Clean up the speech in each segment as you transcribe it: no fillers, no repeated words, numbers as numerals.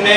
ने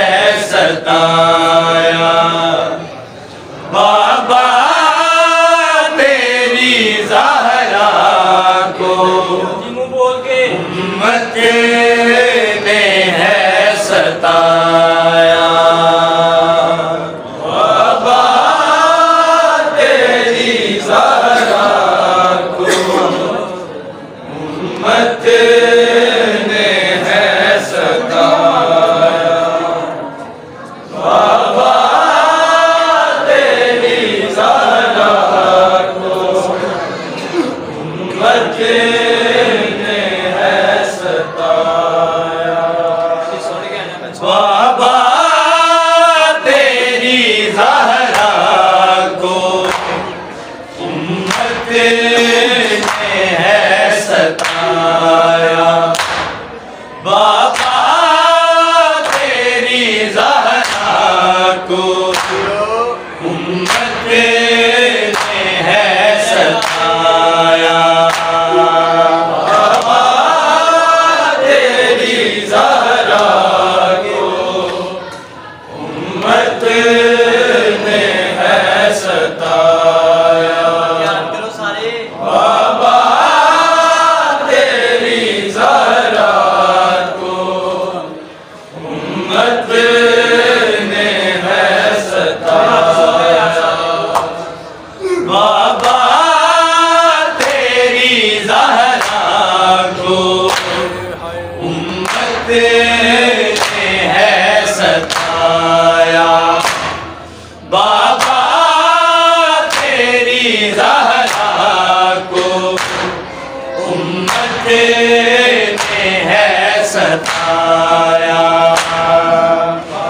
है सताया। सताया। बाबा तेरी ज़हरा को उम्मत ने है सताया। बाबा तेरी ज़हरा को उम्मत ने है सताया। बाबा तेरी ज़हरा को उम्मत ने है सताया। बाबा तेरी ज़हरा को उम्मत ने है सताया। बाबा तेरी ज़हरा को उम्मत ने है सताया। बाबा तेरी ज़हरा को उम्मत ने है सताया।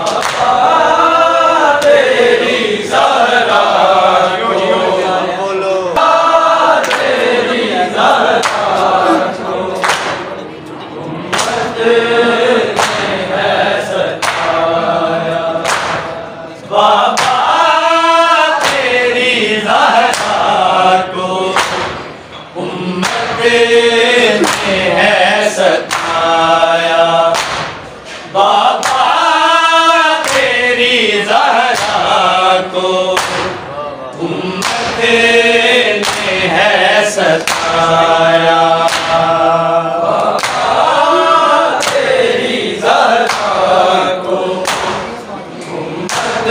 बाबा तेरी ज़हरा को तेरी ज़हरा को उम्मत ने है सताया। बाबा तेरी ज़हरा को उम्मत ने है सताया। बाबा तेरी ज़हरा को उम्मत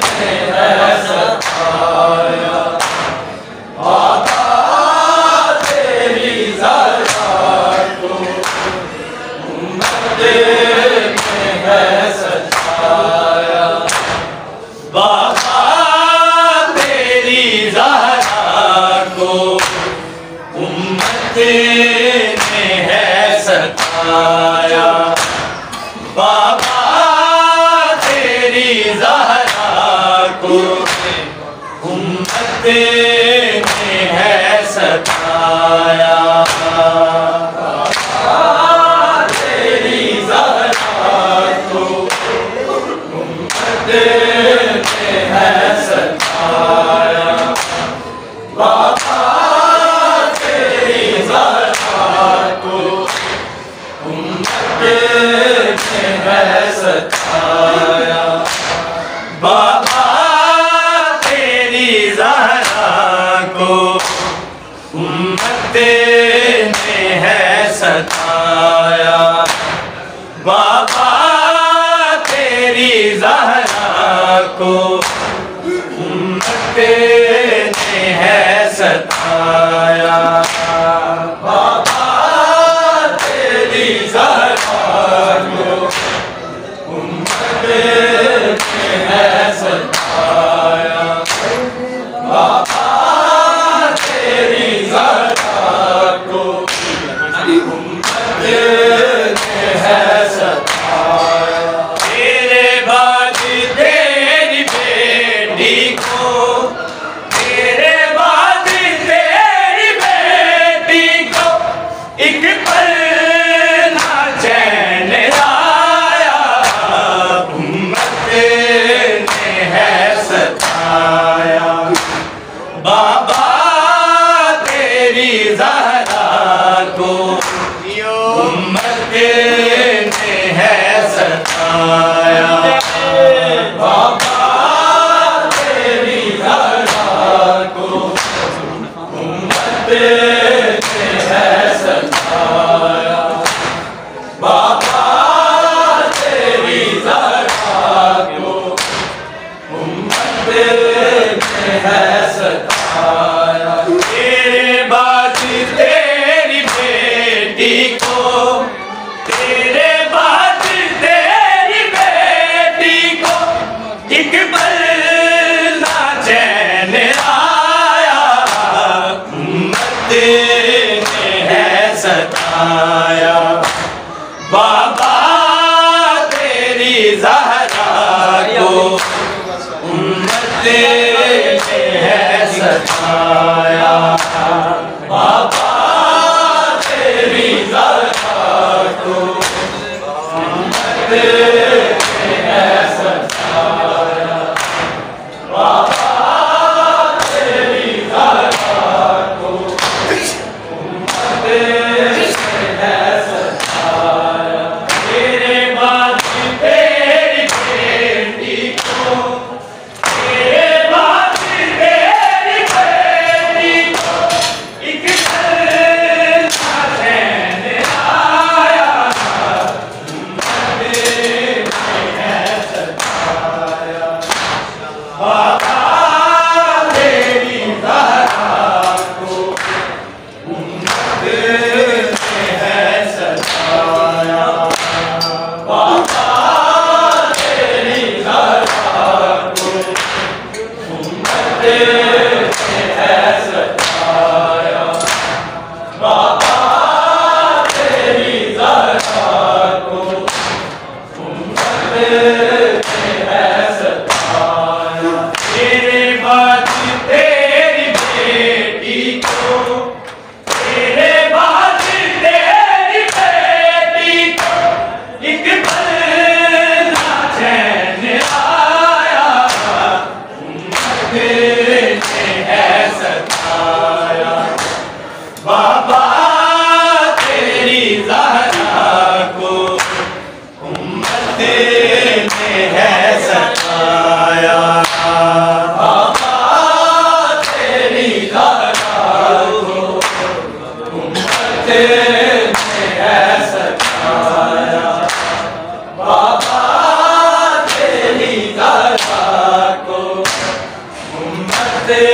ने है सताया। बाबा तेरी ज़हरा को उम्मत ने है सताया। बाबा तेरी ज़हरा को उम्मत ने है सताया। बाबा तेरी ज़हरा को उम्मत ने है सताया। बाबा तेरी ज़हरा को उम्मत ने है सताया। बाबा तेरी ज़हरा को उम्मत ने है सताया। बाबा तेरी ज़हरा को उम्मत ने है सताया। बाबा तेरी ज़हरा को उम्मत ने है सताया। बाबा तेरी ज़हरा को उम्मत ने है सताया। बाबा तेरी ज़हरा को उम्मत ने है सताया। बाबा तेरी ज़हरा को उम्मत ने है सताया। तेरे बाद तेरी बेटी को, तेरे बाद तेरी बेटी को एक पल ना चैन आया। उम्मत ने है सताया। बाबा तेरी ज़हरा को उम्मत ने है सताया। बाबा तेरी ज़हरा को उम्मत ने है सताया। बाबा तेरी ज़हरा को उम्मत ने है सताया। तेरे बाद तेरी बेटी को, बाबा तेरी ज़हरा को उम्मत ने है सताया। बाबा तेरी ज़हरा को उम्मत ने है सताया। बाबा तेरी ज़हरा को उम्मत ने है सताया। तेरे बाद तेरी बेटी को, तेरे बाद तेरी बेटी को एक चैन आया। उम्मत ने है सताया। बाबा तेरी ज़हरा को उम्मत ने है सताया। बाबा तेरी ज़हरा को उम्मत ने है सताया। बाबा तेरी ज़हरा को उम्मत ने है सताया। तेरे बाद तेरी बेटी को, तेरे बाद तेरी बेटी को एक पल ना चैन आया। उम्मत ने है सताया। बाबा तेरी ज़हरा को उम्मत ने है सताया। बाबा तेरी ज़हरा को उम्मत ने है सताया। बाबा तेरी ज़हरा को उम्मत ने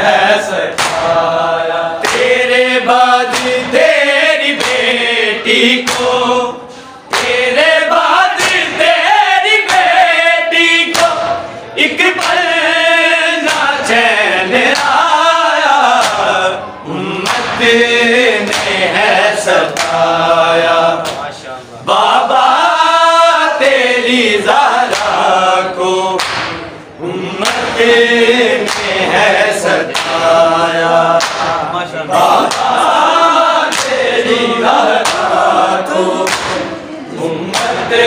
है सताया। तेरे बाद तेरी बेटी को, तेरे बाद तेरी बेटी को एक पल ना चैन आया। उम्मत ने है सताया। बाबा तेरी ज़हरा को उम्मत ने है सताया। बाबा तेरी ज़हरा को उम्मत ने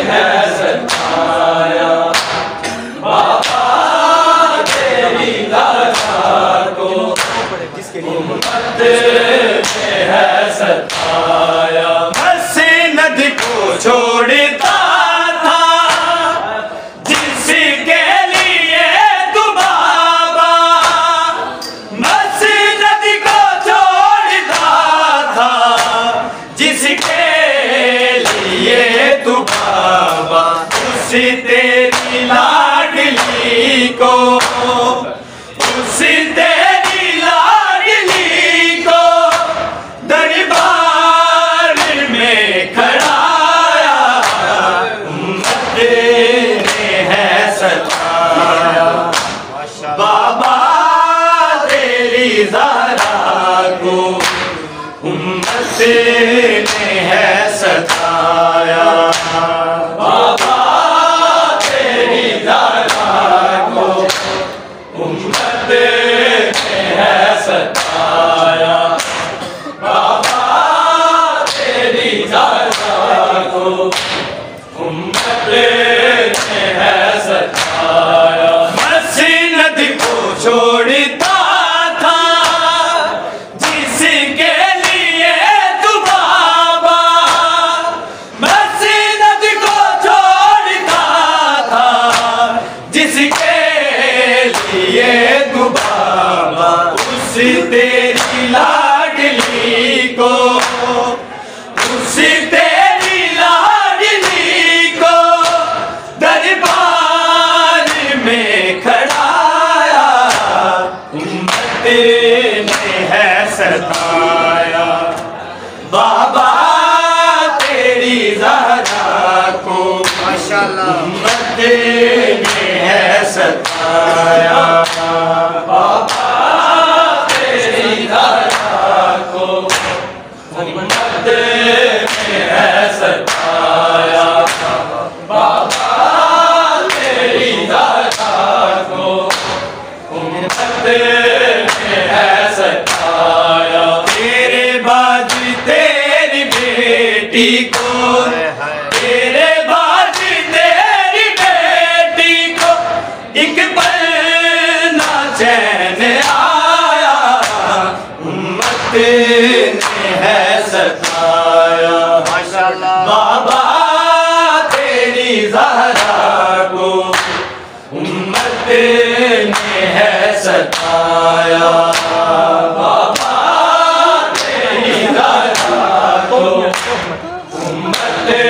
है सताया। बाबा तेरी ज़हरा को उम्मत ने है सताया। मसनद को छोड़ता था जिसके लिए तू बाबा, मसनद को छोड़ता था जिसके लिए तू बाबा। उस तेरी लाडली को, उस तेरी लाडली को दरबार में खड़ाया। उम्मत ने है सताया। बाबा तेरी ज़हरा को उम्मत ने है सताया। बाबा तेरी ज़हरा को उम्मत ने है सताया। बाबा तेरी ज़हरा को उम्मत ने है सताया। मसनद को छोड़ता था जिसके लिए तू बाबा, मसनद को छोड़ता था जिसके लिए तू बाबा। उस तेरी लाडली को, उस तेरी लाडली को दरबार में खड़ाया। उम्मत ने है सताया। बाबा तेरी ज़हरा को माशाअल्लाह उम्मत ने है सताया। बाबा तेरी ज़हरा को उम्मत बेटी को, तेरे बाद तेरी बेटी को एक पल ना चैन आया, उम्मत ने है सताया। बाबा तेरी ज़हरा को उम्मत ने है सताया। बाबा तेरी ज़हरा को उम्मत ने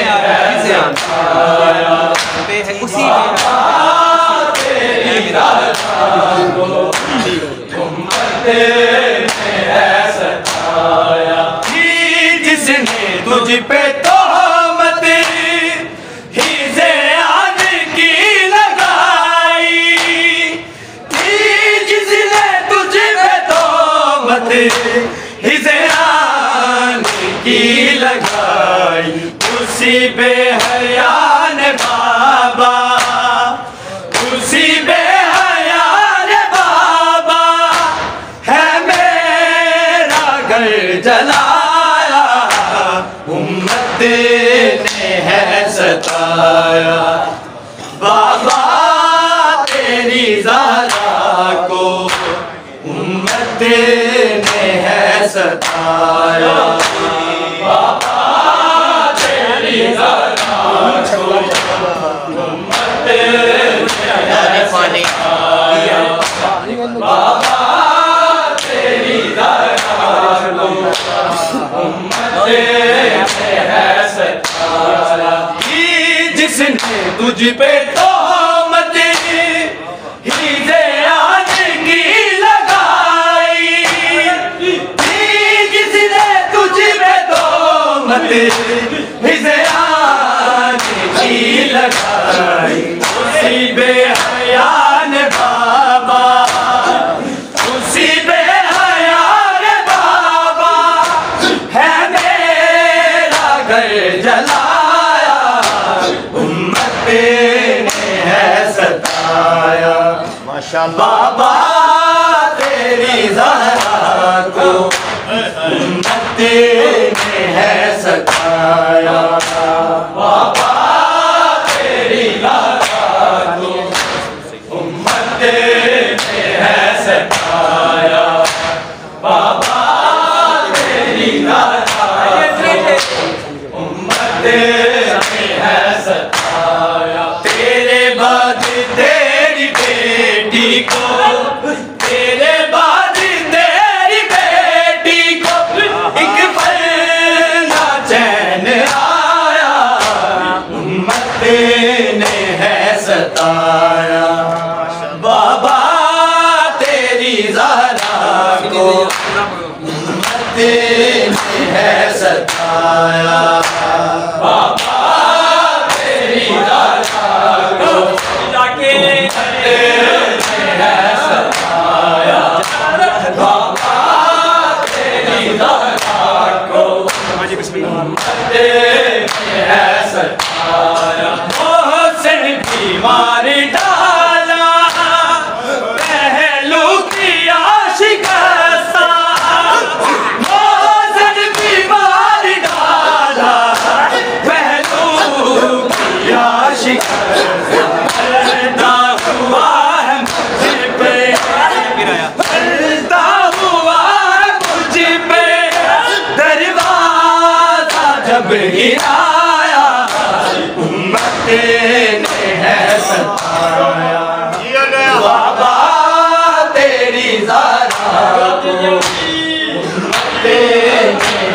है सताया। बाबा तेरी ज़हरा को उम्मत ने है सताया। जिसने तुझ पे तोहमत हिज़े-आन की लगाई, जिसने तुझ पे तोहमत हिज़े-आन की लगाई, उसी बेहया ने बाबा, उसी बेहया ने बाबा है मेरा घर जलाया, उम्मत ने है सताया। बाबा तेरी ज़हरा को उम्मत ने है सताया। बाबा तेरी ज़हरा को उम्मत ने है सताया। बाबा तेरी ज़हरा को उम्मत ने है सताया। जिसने तुझ पे तोहमत हिज़े-आन की लगाई, जिसने तुझ पे तोहमत हिज़े-आन की लगाई, उसी बेहया ने बाबा, उसी बेहया ने बाबा है मेरा घर जलाया, उम्मत ने है सताया। बाबा तेरी ज़हरा को उम्मत ने है सताया। बाबा तेरी ज़हरा को उम्मत ने है सताया। बाबा तेरी ज़हरा को उम्मत ने है सताया। तेरे बाद तेरी बेटी को, तेरे बाद तेरी बेटी को एक पल ना चैन आया, उम्मत ने है सताया। बाबा तेरी ज़हरा को उम्मत ने है सताया। बाबा तेरी ज़हरा को उम्मत ने है सताया। बाबा तेरी ज़हरा को उम्मत ने है सताया। मोहसिन बीमार डाला, पहलू किया शिकस्ता, मोहसिन बीमार डाला, पहलू किया शिकस्ता, पर्दा हुआ है मुझ पे, पर्दा हुआ है मुझ पे, दरवाज़ा जब गिराया, उम्मत ने है सताया। बाबा तेरी ज़हरा को उम्मत ने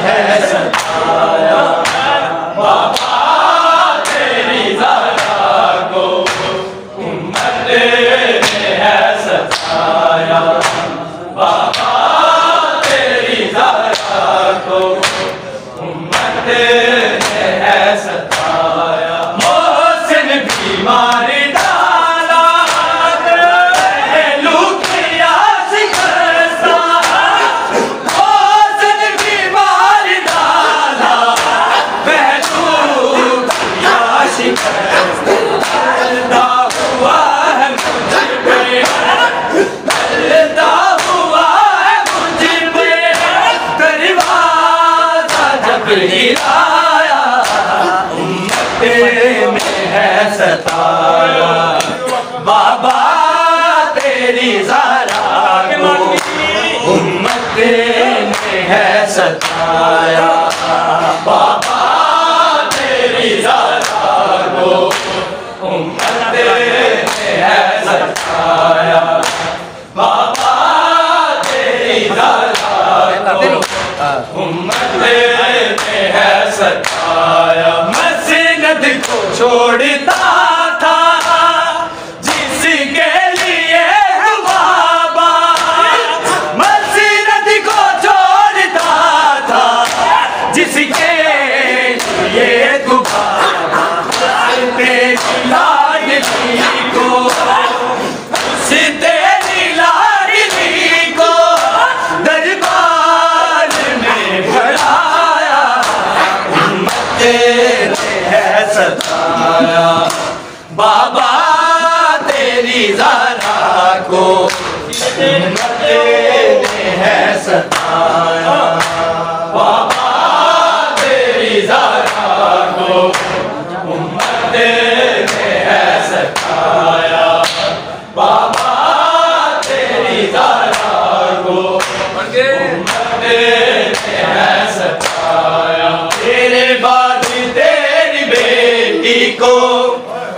है सताया। बाबा तेरी ज़हरा को उम्मत ने है सताया। बाबा तेरी ज़हरा को उम्मत ने है सताया। मोहसिन बीमार डाला, पहलू किया शिकस्ता, मोहसिन बीमार डाला, पहलू किया शिकस्ता, पर्दा हुआ है मुझ पे, पर्दा हुआ है मुझ पे, दरवाज़ा जब गिराया, उम्मत ने है सताया। बाबा तेरी ज़रा को उम्मत ने है सताया। बाबा तेरी ज़रा को उम्मत ने है सताया। बाबा तेरी ज़रा को उम्मत ने है सताया। मस्जिद को छोड़ता था जिसके लिए बाबा, मस्जिद को छोड़ता था जिसके लिए बाबा, तेरी लाडली को, उस तेरी लाडली को दरबार में भराया, उम्मत ने है सताया। बाबा तेरी ज़रा को उम्मत ने है सताया। बाबा तेरी ज़रा को उम्मत ने है सताया। बाबा तेरी ज़रा को उम्मत ने है सताया। तेरे बाद तेरी बेटी को,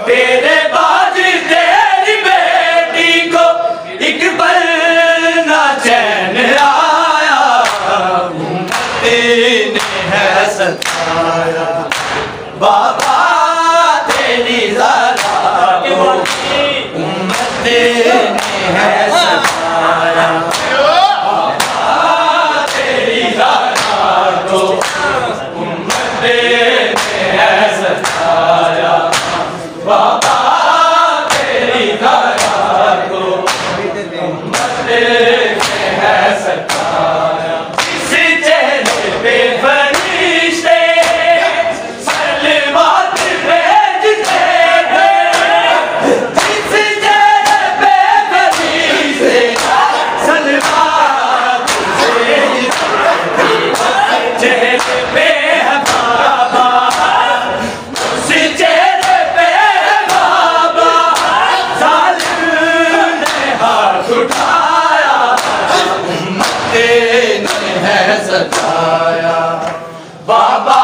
तेरे बाद तेरी बेटी को एक पल ना चैन आया, उम्मत ने है सताया। बाबा तेरी ज़रा को उम्मत ने है सताया। बाबा तेरी ज़रा को उम्मत ने है सताया। बाबा तेरी ज़रा को उम्मत ने है सताया। इस चेहरे पे फरिश्ते सलवात भेजते हैं, इस चेहरे पे फरिश्ते सलवात भेजते हैं। चेहरे पे है बाबा, उस चेहरे पे है बाबा, जालिम ने हाथ उठाया, उम्मत ने है सताया। बाबा